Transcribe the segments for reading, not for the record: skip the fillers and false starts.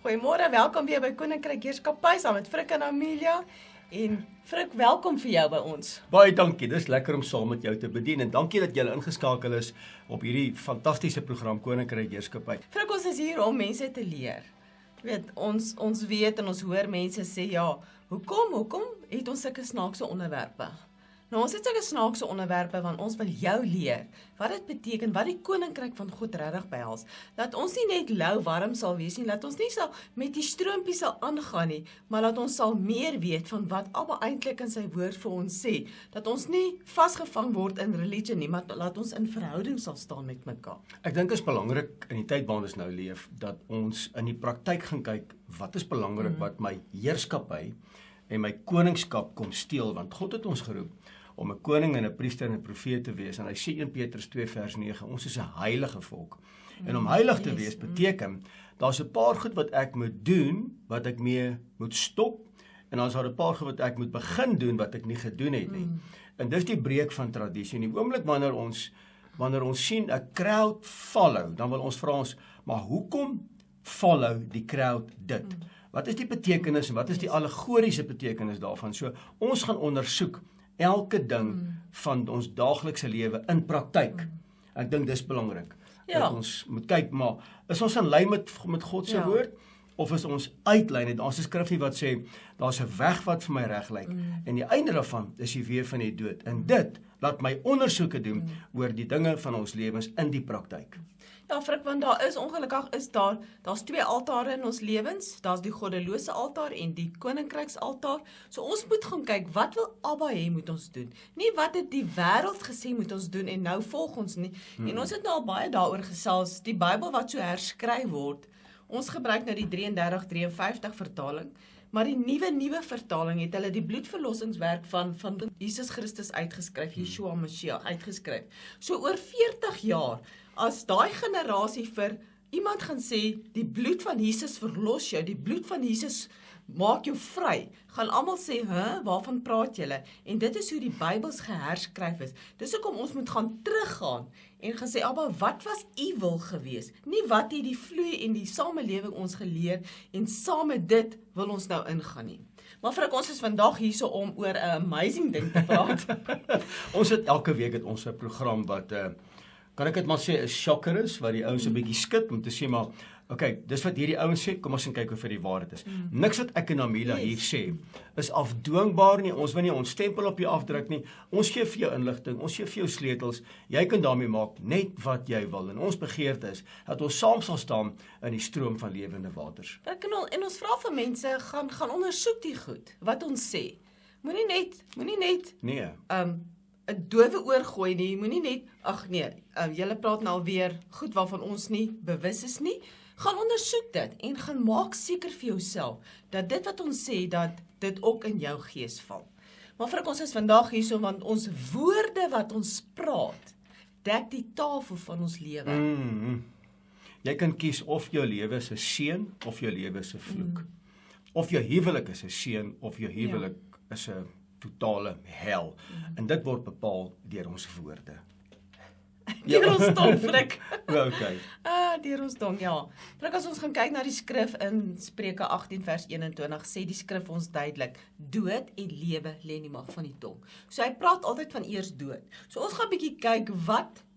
Goeiemôre, welkom weer by Koninkryk Heerskappy saam met Frik en Amelia. En Frik, welkom vir jou by ons. Baie dankie, dis lekker om saam met jou te bedien en dankie dat jy ingeskakel is op hierdie fantastiese program Koninkryk Heerskappy. Frik, ons is hier om mense te leer. Ons weet en ons hoor mense sê, ja, hoekom het ons sulke snaakse onderwerpe? Nou, ons het sulke snaakse onderwerpe want ons wil jou leer wat dit beteken, wat die Koninkryk van God regtig behels. Dat ons nie net lou warm sal wees nie, dat ons nie sal met die stroompie sal aangaan nie, maar dat ons sal meer weet van wat Abba eintlik in sy woord vir ons sê. Dat ons nie vasgevang word in religie nie, maar laat ons in verhouding sal staan met mekaar. Ek dink dit is belangrik in die tyd waarin ons nou leef, dat ons in die praktyk gaan kyk, wat is belangrik wat my heerskappy en my koningskap kom steel, want God het ons geroep om 'n koning en 'n priester en 'n profeet te wees, en hy sê 1 Petrus 2 vers 9, ons is 'n heilige volk. En om heilig te wees beteken, daar's 'n paar goed wat ek moet doen, wat ek mee moet stop, en dan is daar 'n paar goed wat ek moet begin doen, wat ek nie gedoen het nie. En dis die breek van tradisie. In die oomblik wanneer ons sien 'n crowd follow, dan wil ons vra ons, maar hoekom follow die crowd dit? Wat is die betekenis en wat is die allegoriese betekenis daarvan? So, ons gaan ondersoek elke ding van ons daaglikse lewe in praktyk. Ek dink dis belangrik. Ja. Dat ons moet kyk, maar is ons in lyn met God se woord? Of is ons uitlyn? Daar's 'n skrifgie wat sê, daar's 'n weg wat vir my reg lyk. En die einde daarvan is die weer van die dood. En dit laat my ondersoeke doen oor die dinge van ons lewens in die praktyk. Ja, Frik, want daar's 2 altare in ons lewens. Daar's die goddelose altaar en die koninkryksaltaar. So ons moet gaan kyk, wat wil Abba hê moet ons doen? Nie wat het die wêreld gesê moet ons doen en nou volg ons nie. En ons het nou al baie daaroor gesels, die Bybel wat so herskryf word. Ons gebruik nou die 33-53 vertaling, maar die nuwe vertaling het hulle die bloedverlossingswerk van Jesus Christus uitgeskryf, Yeshua Mashiach uitgeskryf. So oor 40 jaar, as daai generasie vir iemand gaan sê, die bloed van Jesus verlos jou, die bloed van Jesus maak jou vry, gaan almal sê, waarvan praat julle? En dit is hoe die Bybels geherskryf is. Dis hoekom ons moet gaan teruggaan en gaan sê, Abba, wat was u wil gewees? Nie wat het die vloei en die samelewing ons geleer, en saam met dit wil ons nou ingaan nie. Maar Frik, ons is vandag hierso om oor 'n amazing ding te praat. Ons het elke week ons 'n program wat, kan ek dit maar sê, 'n shocker is, wat die ouens 'n bietjie skud, om te sê, maar, okay, dis wat hierdie ouens sê, kom ons gaan kyk of dit die waarheid is. Niks wat ek en Amelia hier sê, is afdwingbaar nie, ons wil nie ons stempel op jou afdruk nie, ons gee vir jou inligting, ons gee vir jou sleutels, jy kan daarmee maak net wat jy wil, en ons begeerte is, dat ons saam sal staan in die stroom van lewende waters. En ons vra vir mense, gaan ondersoek die goed, wat ons sê. Moenie net, Nee. 'n dowe oor gooi nie, moenie net, julle praat nou alweer goed waarvan ons nie bewus is nie, gaan ondersoek dit, en gaan maak seker vir jouself, dat dit wat ons sê, dat dit ook in jou gees val. Maar Frik, ons is vandag hierso, want ons woorde wat ons praat, dek die tafel van ons lewe. Jy kan kies of jou lewe is 'n seën, of jou lewe is 'n vloek. Of jou huwelik is 'n seën, of jou huwelik is 'n totale hel. En dit word bepaal deur ons woorde. Deur ons tong, Frik. Okay. Deur ons tong, ja. Frik, as ons gaan kyk na die skrif in Spreuke 18 vers 21, sê die skrif ons duidelik, dood en lewe lê in die mag van die tong. So hy praat altyd van eers dood. So ons gaan bietjie kyk,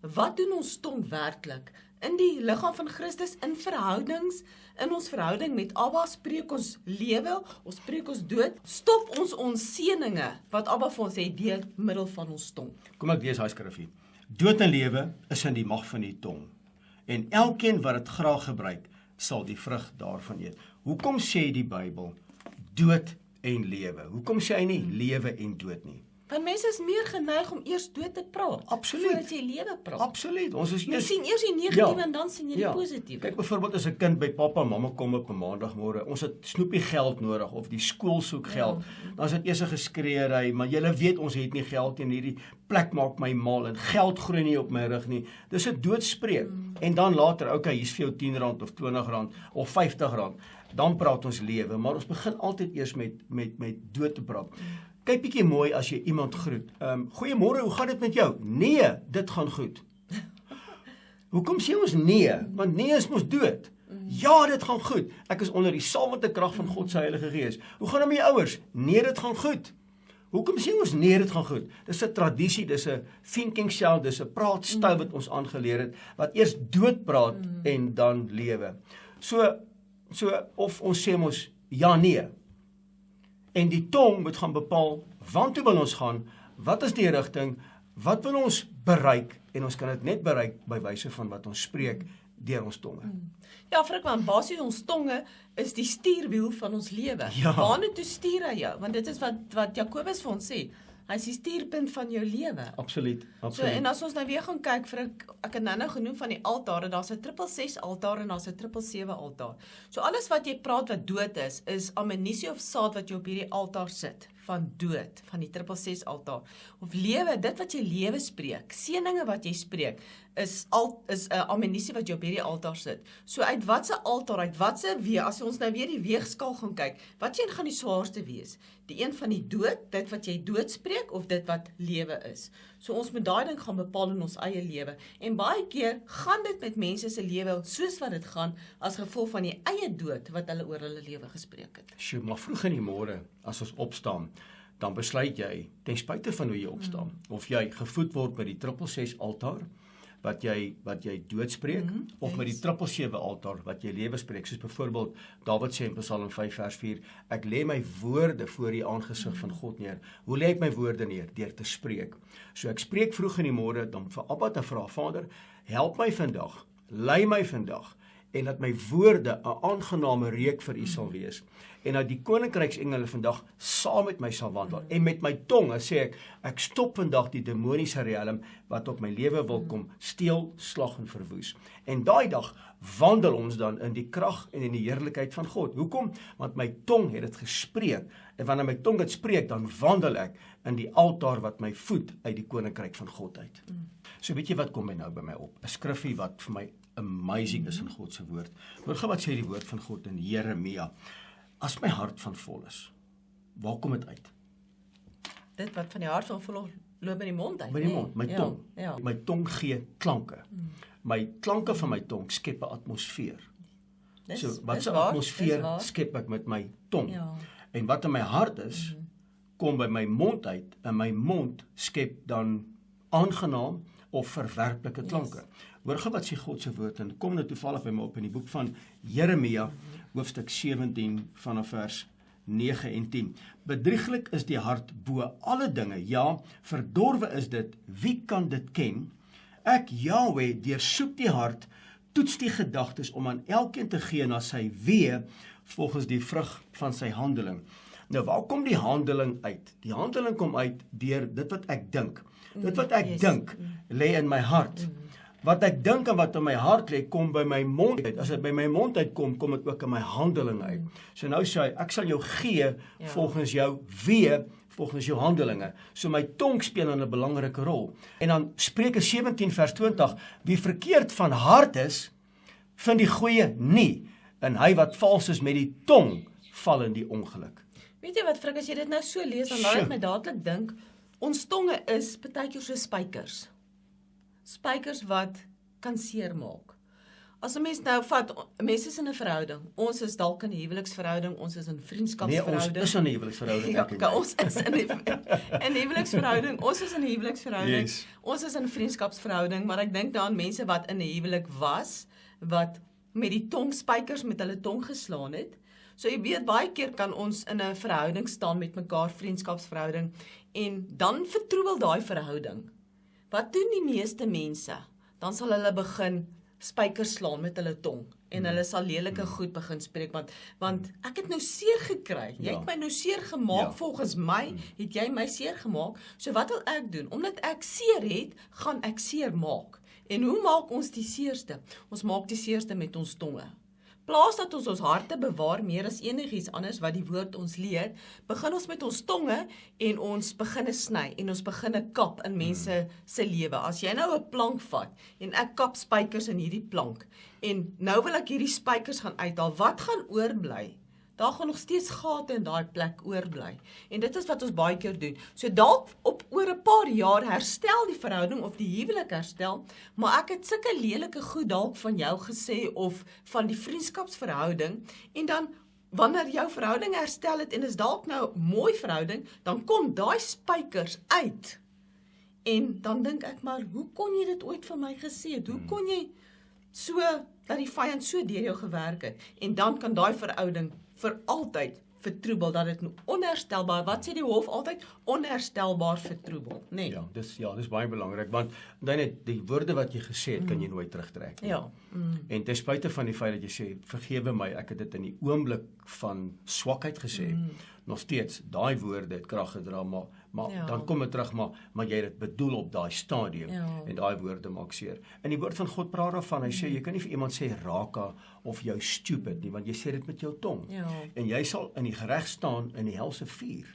wat doen ons tong werklik? In die liggaam van Christus, in verhoudings, in ons verhouding met Abba, spreek ons lewe, ons spreek ons dood, stop ons seëninge, wat Abba vir ons het, deur middel van ons tong. Kom ek lees daai skrifgie. Dood en lewe is in die mag van die tong. En elkeen wat dit graag gebruik, sal die vrug daarvan eet. Hoekom sê die Bybel dood en lewe? Hoekom sê hy nie lewe en dood nie? Want mense is meer geneig om eers dood te praat, Absoluut. voordat jy lewe praat. Absoluut. Ons is Jy sien eers die negatiewe en dan sien jy die positiewe. Kyk byvoorbeeld as 'n kind by pappa en mamma kom op 'n maandagmôre, ons het snoepie geld nodig of die skool soek geld. Dan is dit eers 'n geskreeery, maar julle weet ons het nie geld en hierdie plek maak my mal en geld groei nie op my rug nie. Dis 'n doodspreek. En dan later, okay, hier's vir jou R10 of R20 of R50. Dan praat ons lewe, maar ons begin altyd eers met dood te praat. Kyk bietjie mooi as jy iemand groet. Goeiemôre, hoe gaan dit met jou? Nee, dit gaan goed. Hoekom sê ons nee? Want nee is mos dood. Ja, dit gaan goed. Ek is onder die salwende krag van God se Heilige Gees. Hoe gaan dit met jou ouers? Nee, dit gaan goed. Hoekom sê ons nee, dit gaan goed? Dis 'n tradisie, dis 'n thinking cell, dis 'n praatstyl wat ons aangeleer het, wat eers dood praat en dan lewe. So of ons sê ons ja, nee. En die tong moet gaan bepaal, waartoe wil ons gaan, wat is die rigting, wat wil ons bereik, en ons kan dit net bereik by wyse van wat ons spreek deur ons tonge. Ja, Frikman, basies ons tonge is die stuurwiel van ons lewe. Ja. Waarna toe stuur hy jou? Want dit is wat Jakobus vir ons sê. Hy is die stuurpunt van jou lewe. Absoluut, So, absoluut. en as ons nou weer gaan kyk vir ek het nou genoem van die altare, daar's 'n 666 altaar en daar's 'n 777 altaar. So alles wat jy praat wat dood is ammunisie of saad wat jy op hierdie altaar sit van dood, van die 666 altaar. Of lewe, dit wat jy lewe spreek, seëninge wat jy spreek, is 'n ammunisie wat jy op hierdie altaar sit. So uit watse altaar, uit watse as ons nou weer die weegskaal gaan kyk, wat een gaan die swaarste wees? Die een van die dood, dit wat jy dood spreek, of dit wat lewe is. So ons moet daai ding gaan bepaal in ons eie lewe. En baie keer gaan dit met mense se lewe soos wat dit gaan, as gevolg van die eie dood wat hulle oor hulle lewe gespreek het. Sjoe, maar vroeg in die môre, as ons opstaan, dan besluit jy, ten spyte van hoe jy opstaan, of jy gevoed word by die 666 altaar, wat jy doodspreek, of met die 777 altaar, wat jy lewe spreek, soos byvoorbeeld, Dawid sê in Psalm 5 vers 4, ek lê my woorde voor die aangesig van God neer. Hoe lê ek my woorde neer? Deur te spreek. So ek spreek vroeg in die môre, dan vir Abba te vra, Vader, help my vandag, lei my vandag, en dat my woorde 'n aangename reuk vir U sal wees. En dat die koninkryksengele vandag saam met my sal wandel. En met my tong sê ek stop vandag die demoniese riem wat op my lewe wil kom steel, slag en verwoes. En daai dag wandel ons dan in die krag en in die heerlikheid van God. Hoekom? Want my tong het dit gespreek. En wanneer my tong dit spreek, dan wandel ek in die altaar wat my voed uit die koninkryk van God uit. So weet jy wat kom nou by my op? 'n Skriffie wat vir my amazing is in God se woord. Hoor gou wat sê die woord van God in Jeremia. As my hart van vol is, waar kom dit uit? Dit wat van die hart van vol loop in die mond uit. By die mond, my tong. Ja. My tong gee klanke. My klanke van my tong skep 'n atmosfeer. So wat 'n atmosfeer skep ek met my tong. Ja. En wat in my hart is, kom by my mond uit, en my mond skep dan aangenaam of verwerplike klanke. Hoor gou wat sê God se woord, en kom nou toevallig by my op in die boek van Jeremia, hoofstuk 17 vanaf vers 9 en 10. Bedrieglik is die hart bo alle dinge, ja, verdorwe is dit, wie kan dit ken? Ek, Yahweh, deursoek die hart, toets die gedagtes om aan elkeen te gee na sy weë, volgens die vrug van sy handeling. Nou, waar kom die handeling uit? Die handeling kom uit deur dit wat ek dink. Dit wat ek dink, lê in my hart. Wat ek dink en wat in my hart lê, kom by my mond uit. As dit by my mond uitkom, kom dit ook in my handeling uit. So nou sê hy, ek sal jou gee volgens jou weë, volgens jou handelinge. So my tong speel 'n belangrike rol. En dan Spreuke 17 vers 20, wie verkeerd van hart is, vind die goeie nie. En hy wat vals is met die tong, val in die ongeluk. Weet jy wat, Frik, as jy dit nou so lees, dan laat dit my dadelik dink, ons tonge is partykeer so spykers. Spykers wat kan seermaak. As 'n mens nou vat, mense is in 'n verhouding. Ons is dalk in 'n huweliksverhouding, ons is in 'n vriendskapsverhouding. Nee, ons is in 'n huweliksverhouding. Ja, ons is in 'n huweliksverhouding. Ons is in 'n huweliksverhouding. Yes. Ons is in 'n vriendskapsverhouding, maar ek dink daaraan mense wat in 'n huwelik was, wat met die tong spykers met hulle tong geslaan het. So jy weet, baie keer kan ons in 'n verhouding staan met mekaar, vriendskapsverhouding, en dan vertroebel daai verhouding. Wat doen die meeste mense? Dan sal hulle begin spykers slaan met hulle tong, en hulle sal lelike goed begin spreek, want ek het nou seer gekry, jy het my nou seer gemaak, volgens my het jy my seer gemaak, so wat wil ek doen? Omdat ek seer het, gaan ek seer maak. En hoe maak ons die seerste? Ons maak die seerste met ons tonge. Plaas dat ons harte bewaar meer as enigiets anders wat die woord ons leer, begin ons met ons tonge en ons begin sny en ons begin kap in mense se lewe. As jy nou 'n plank vat en ek kap spykers in hierdie plank en nou wil ek hierdie spykers gaan uithaal, wat gaan oorbly? daar gaan nog steeds gate in daai plek oorbly. En dit is wat ons baie keer doen. So dalk oor 'n paar jaar herstel die verhouding of die huwelik herstel, maar ek het sulke lelike goed dalk van jou gesê of van die vriendskapsverhouding en dan wanneer jou verhouding herstel het en is dalk nou 'n mooi verhouding, dan kom daai spykers uit. En dan dink ek maar, hoe kon jy dit ooit van my gesê het? Hoe kon jy so, dat die vyand so deur jou gewerk het? En dan kan daai verhouding vir altyd vertroebel, dat dit onherstelbaar, wat sê die hof altyd? Onherstelbaar vertroebel, nee. Ja, dis baie belangrik, want net die woorde wat jy gesê het, kan jy nooit terugtrek nie. Ja. En ten spyte van die feit dat jy sê, vergewe my, ek het dit in die oomblik van swakheid gesê, nog steeds, daai woorde het krag gedra, maar Ja. dan kom dit terug, maar jy het dit bedoel op daai stadium, en daai woorde maak seer. En die woord van God praat daarvan, hy sê, jy kan nie vir iemand sê raka of jou stupid nie, want jy sê dit met jou tong. Ja. En jy sal in die gereg staan in die helse vuur.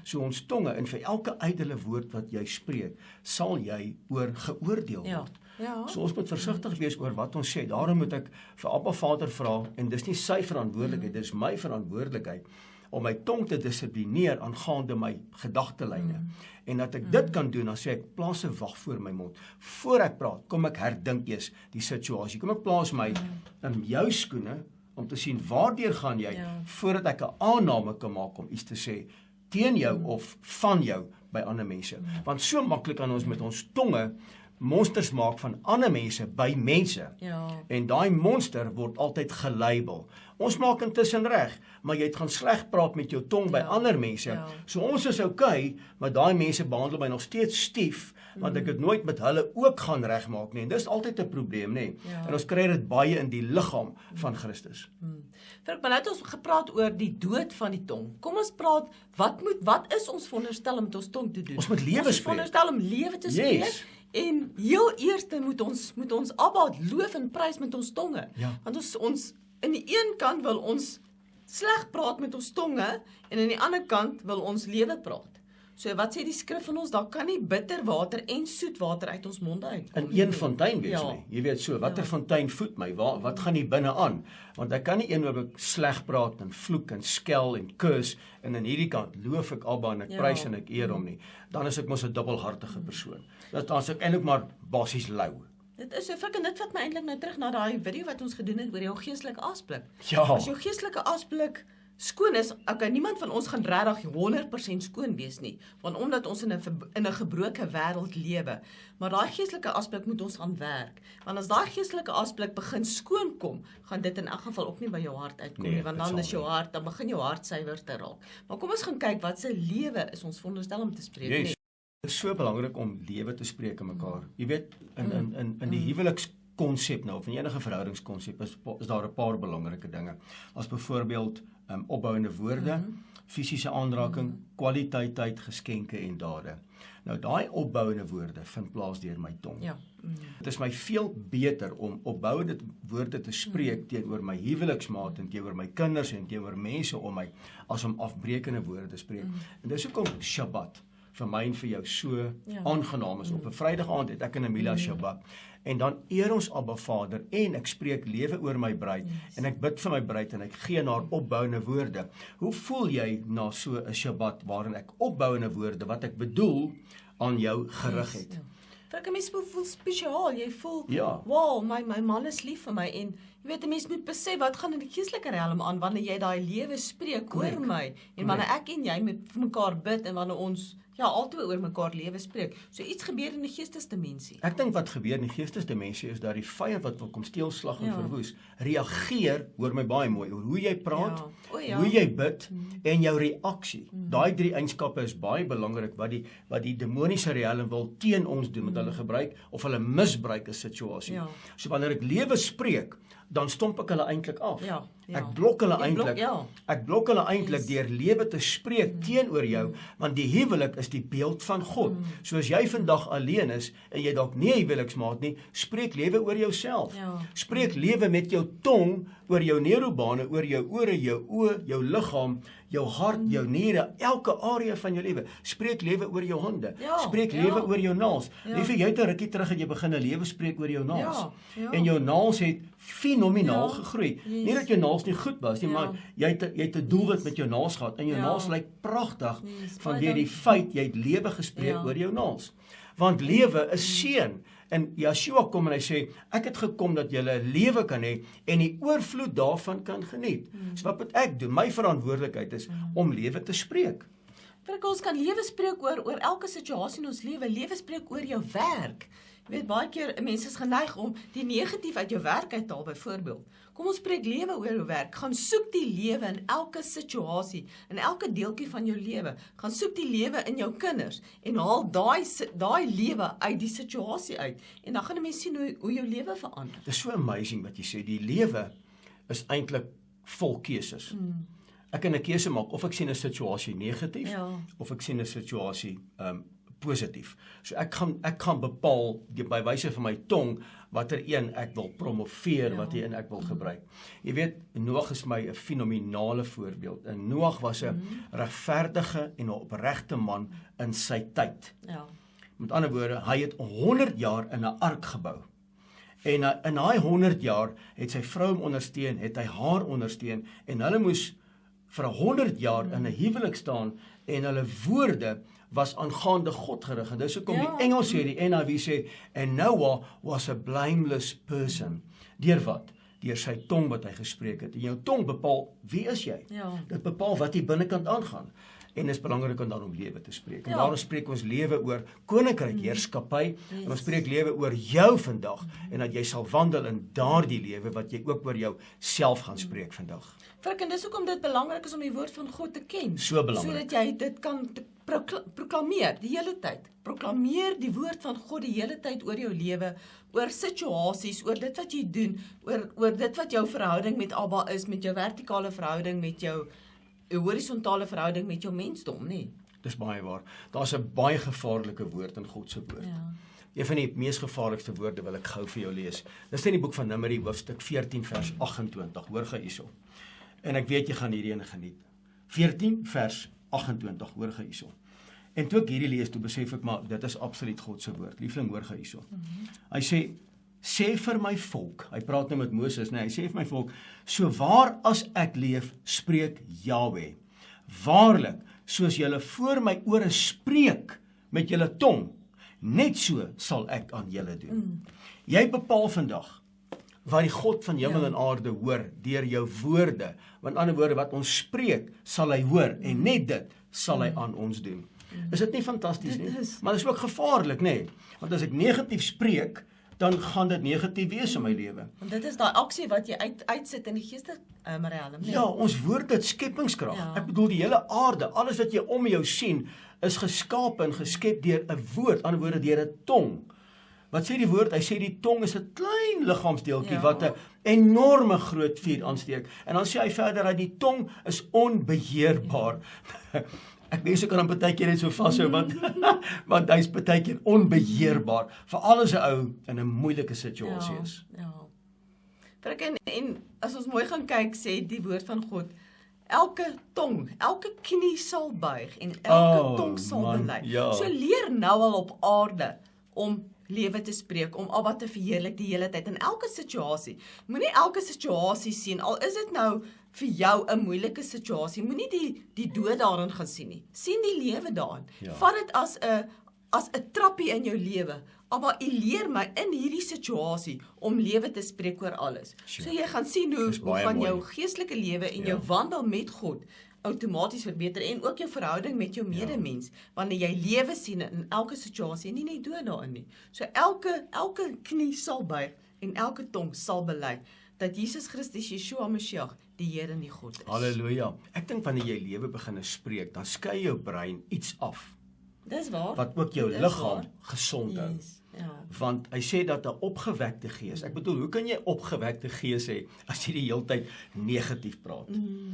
So ons tonge, en vir elke ydelle woord wat jy spreek, sal jy geoordeel word. Ja. So ons moet versigtig wees oor wat ons sê. Daarom moet ek vir Abba Vader vra, en dis nie sy verantwoordelikheid, dis my verantwoordelikheid, om my tong te dissiplineer aangaande my gedagtelyne. En dat ek dit kan doen, dan sê ek, plaas 'n wag voor my mond. Voor ek praat, kom ek herdink eers die situasie. Kom ek plaas my in jou skoene, om te sien, waardeur gaan jy, voordat ek 'n aanname kan maak om iets te sê, teen jou of van jou, by ander mense. Want so maklik kan ons met ons tonge, monsters maak van ander mense by mense. Ja. En daai monster word altyd gelabel. Ons maak intussen reg, maar jy het gaan sleg praat met jou tong by ander mense. Ja. So ons is okay, maar daai mense behandel my nog steeds stief, want ek het nooit met hulle ook gaan regmaak nie. En dis altyd 'n probleem, nê. Ja. En ons kry dit baie in die liggaam van Christus. Maar nou het ons gepraat oor die dood van die tong. Kom ons praat, wat is ons veronderstel om met ons tong te doen? Ons moet lewe Ons is spreek. veronderstel om lewe te spreek. Yes. En heel eerste moet ons Abba loof en prys met ons tonge. Ja. Want ons in die een kant wil ons sleg praat met ons tonge en aan die ander kant wil ons lewe praat. So wat sê die skrif van ons, daar kan nie bitter water en soet water uit ons monde uitkom. In een fontein wees Ja. nie. Jy weet so, watter fontein voed my? Wat gaan hier binne aan? Want ek kan nie eendag sleg praat en vloek en skel en kus en aan hierdie kant loof ek Abba en ek prys en ek eer hom nie. Dan is ek mos 'n dubbelhartige persoon. Dan is ek eintlik maar basies lou. Dit is so fik en dit vat my eintlik nou terug na daai video wat ons gedoen het oor jou geestelike asblik. Ja. As jou geestelike asblik skoon is, okay, niemand van ons gaan regtig 100% skoon wees nie, want omdat ons in 'n gebroke wêreld lewe, maar daai geestelike asblik moet ons aan werk. Want as daai geestelike asblik begin skoon kom, gaan dit in elk geval ook nie by jou hart uitkom Nee, nie, want dit dan sal is jou hart, dan begin jou hart suiwer te raak. Maar kom ons gaan kyk wat se lewe is ons veronderstel om te spreek. Yes. Nee. Dit is so belangrik om lewe te spreek in mekaar. Jy weet, in die huwelikskonsep nou, of in enige verhoudingskonsep, is daar 'n paar belangrike dinge. As byvoorbeeld opbouende woorde, fisiese aanraking, kwaliteit tyd, geskenke en dade. Nou daai opbouende woorde vind plaas deur my tong. Ja. Dit is my veel beter om opbouende woorde te spreek teenoor my huweliksmaat en teenoor my kinders en teenoor mense om my, as om afbreekende woorde te spreek. En dis hoekom Shabbat vir my en vir jou so aangenaam is. Op 'n Vrydag aand het ek en Amelia Shabbat. En dan eer ons Abba Vader en ek spreek lewe oor my bruid en ek bid vir my bruid en ek gee haar opbouende woorde. Hoe voel jy na so 'n Shabbat waarin ek opbouende woorde wat ek bedoel aan jou gerig het? Vir 'n mens voel spesiaal, jy voel, Ja. wow, my man is lief vir my en jy weet 'n mens moet besef wat gaan in die geestelike riem aan wanneer jy daai lewe spreek oor my en wanneer ek en jy met vir mekaar bid en wanneer ons altyd oor mekaar lewe spreek. So iets gebeur in die geestesdimensie. Ek dink wat gebeur in die geestesdimensie is dat die vyand wat wil kom steel, slag en verwoes, reageer, hoor my baie mooi, oor hoe jy praat, hoe jy bid en jou reaksie. Daai 3 eienskappe is baie belangrik wat die demoniese riem wil teen ons doen met hulle gebruik of hulle misbruik 'n situasie. So wanneer ek lewe spreek, dan stomp ek hulle eintlik af. Ek blok hulle eintlik. Ek blok hulle eintlik deur lewe te spreek teenoor jou, want die huwelik is die beeld van God. So as jy vandag alleen is en jy dalk nie 'n huweliksmaat nie, spreek lewe oor jouself. Spreek lewe met jou tong oor jou neurobane, oor jou ore, jou oë, jou liggaam, jou hart, jou niere, elke area van jou lewe. Spreek lewe oor jou hande. Spreek lewe oor jou naels. Liewe, jy het 'n rukkie terug en jy begin 'n lewe spreek oor jou naels. En jou naels het fenomenaal gegroei. Nie dat jou naels naels nie goed was nie, Ja. maar jy het 'n doelwit met jou naels gehad en jou Ja. naels lyk pragtig Yes, vanweer baie die feit jy het lewe gespreek Ja. oor jou naels. Want lewe is seën. En Yeshua kom en hy sê, ek het gekom dat julle 'n lewe kan hê en die oorvloed daarvan kan geniet. So wat moet ek doen? My verantwoordelikheid is om lewe te spreek. Kyk, ons kan lewe spreek oor elke situasie in ons lewe. Lewe spreek oor jou werk. Jy weet, baie keer mense is geneig om die negatief uit jou werk uit te haal, byvoorbeeld. Kom ons spreek lewe oor jou werk. Gaan soek die lewe in elke situasie, in elke deeltjie van jou lewe. Gaan soek die lewe in jou kinders en haal daai lewe uit die situasie uit. En dan gaan 'n mens sien hoe jou lewe verander. Dit is so amazing wat jy sê, die lewe is eintlik vol keuses. Ek kan 'n keuse maak of ek sien 'n situasie negatief Ja. of ek sien 'n situasie positief. So ek gaan bepaal by wyse van my tong watter een ek wil promoveer, watter een ek wil gebruik. Jy weet, Noag is my 'n fenominale voorbeeld. En Noag was 'n regverdige en 'n opregte man in sy tyd. Ja. Met ander woorde, hy het 100 jaar in 'n ark gebou. En in daai 100 jaar het sy vrou hom ondersteun, het hy haar ondersteun en hulle moes vir 100 jaar in 'n huwelik staan en hulle woorde was aangaande God gerig. En dis hoekom die Engels sê, die NIV sê, and Noah was a blameless person. Deur wat? Deur sy tong wat hy gespreek het. En jou tong bepaal wie is jy? Ja. Dit bepaal wat hier binnekant aangaan. En is belangrik om dan om lewe te spreek. En Ja. daarom spreek ons lewe oor koninkryk heerskappy. En ons spreek lewe oor jou vandag en dat jy sal wandel in daardie lewe wat jy ook oor jou self gaan spreek vandag. Frik, en dis hoekom dit belangrik is om die woord van God te ken. So belangrik. Sodat jy dit kan proklameer die hele tyd. Proklameer die woord van God die hele tyd oor jou lewe, oor situasies, oor dit wat jy doen, oor dit wat jou verhouding met Abba is, met jou vertikale verhouding, met jou horisontale verhouding met jou mensdom, nê? Dis baie waar. Daar's 'n baie gevaarlike woord in God se woord. Ja. Een van die mees gevaarlikste woorde wil ek gou vir jou lees. Dis in die boek van Numeri, hoofstuk 14 vers 28. Hoor gou hierso. En ek weet jy gaan hierdie ene geniet. 14 vers 28. Hoor gou hierso. En toe ek hierdie lees, toe besef ek maar dit is absoluut God se woord. Liefling, hoor gou hierso. Hy sê vir my volk. Hy praat nou met Moses, nee, hy sê vir my volk, so waar as ek leef, spreek Jahweh. Waarlik, soos julle voor my ore spreek met julle tong, net so sal ek aan julle doen. Jy bepaal vandag wat die God van hemel en aarde hoor deur jou woorde. Want ander woorde wat ons spreek, sal hy hoor en net dit sal hy aan ons doen. Is dit nie fantasties nie? Maar dit is ook gevaarlik, nê? Want as ek negatief spreek, dan gaan dit negatief wees in my lewe. Want dit is daai aksie wat jy uitsit in die geestelike realm, nee? Ja, ons woord het skepingskrag. Ja. Ek bedoel die hele aarde, alles wat jy om jou sien, is geskape en geskep deur 'n woord, aan die woorde deur 'n tong. Wat sê die woord? Hy sê die tong is 'n klein liggaamsdeeltjie wat 'n enorme groot vuur aansteek. En dan sê hy verder dat die tong is onbeheerbaar. Ek wens ek kan hom partykeer net so vashou want hy's partykeer onbeheerbaar, veral as 'n ou in 'n moeilike situasie is. Ja. Frik, en as ons mooi gaan kyk, sê die woord van God, elke tong, elke knie sal buig en elke tong sal bely. Ja. So leer nou al op aarde om lewe te spreek, om Abba te verheerlik die hele tyd in elke situasie. Moenie elke situasie sien, al is dit nou vir jou 'n moeilike situasie, moenie die dood daarin gaan sien nie. Sien die lewe daarin. Ja. Vat dit as 'n trappie in jou lewe. Maar u leer my in hierdie situasie om lewe te spreek oor alles. Sure. So jy gaan sien hoe van mooi. jou geestelike lewe en jou wandel met God outomaties verbeter en ook jou verhouding met jou medemens wanneer jy lewe sien in elke situasie en nie net dood daarin nie. So elke knie sal buig en elke tong sal bely dat Jesus Christus, Yeshua Mashiach, die Here en die God is. Halleluja. Ek dink wanneer jy lewe begin spreek, dan skei jou brein iets af Dis waar. wat ook jou Dis liggaam waar. gesond hou. Yes. Ja. Want hy sê dat 'n opgewekte gees, ek bedoel, hoe kan jy opgewekte gees hê as jy die heeltyd negatief praat?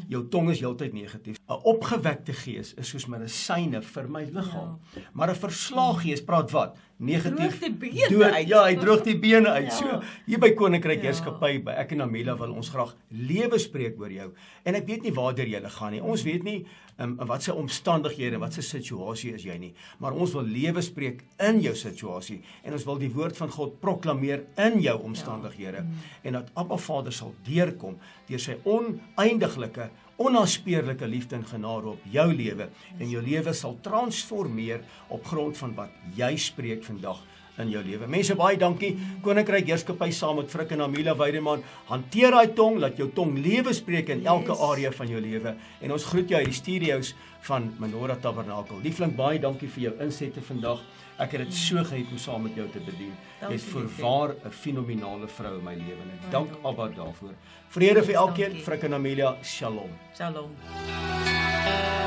Jou tong is heeltyd negatief. 'n Opgewekte gees is soos medisyne vir my liggaam. Maar 'n verslae gees praat wat? Negatief. Droog die bene dood. uit. Ja, hy droog die bene uit. Ja. So, hier by Koninkryk Ja. Heerskappy, by ek en Amela wil ons graag lewe spreek oor jou. En ek weet nie waartoe jy gaan nie. Ons weet nie wat se omstandighede, wat se situasie is jy nie. Maar ons wil lewe spreek in jou situasie. en ons wil die woord van God proklameer in jou omstandighede en dat Abba Vader sal deurkom deur sy oneindiglike, onaanspeurlike liefde en genade op jou lewe en jou lewe sal transformeer op grond van wat jy spreek vandag in jou lewe. Mense, baie dankie. Koninkryk Heerskappy saam met Frik en Amelia Weideman. Hanteer daai tong, laat jou tong lewe spreek in elke area van jou lewe. En ons groet jou uit die studios van Menorah Tabernakel. Liefling, baie dankie vir jou insette vandag. Ek het dit so geniet om saam met jou te bedien. Jy is voorwaar 'n fenominale vrou in my lewe en ek dank Abba daarvoor. Vrede vir elkeen. Frik en Amelia, shalom. Shalom.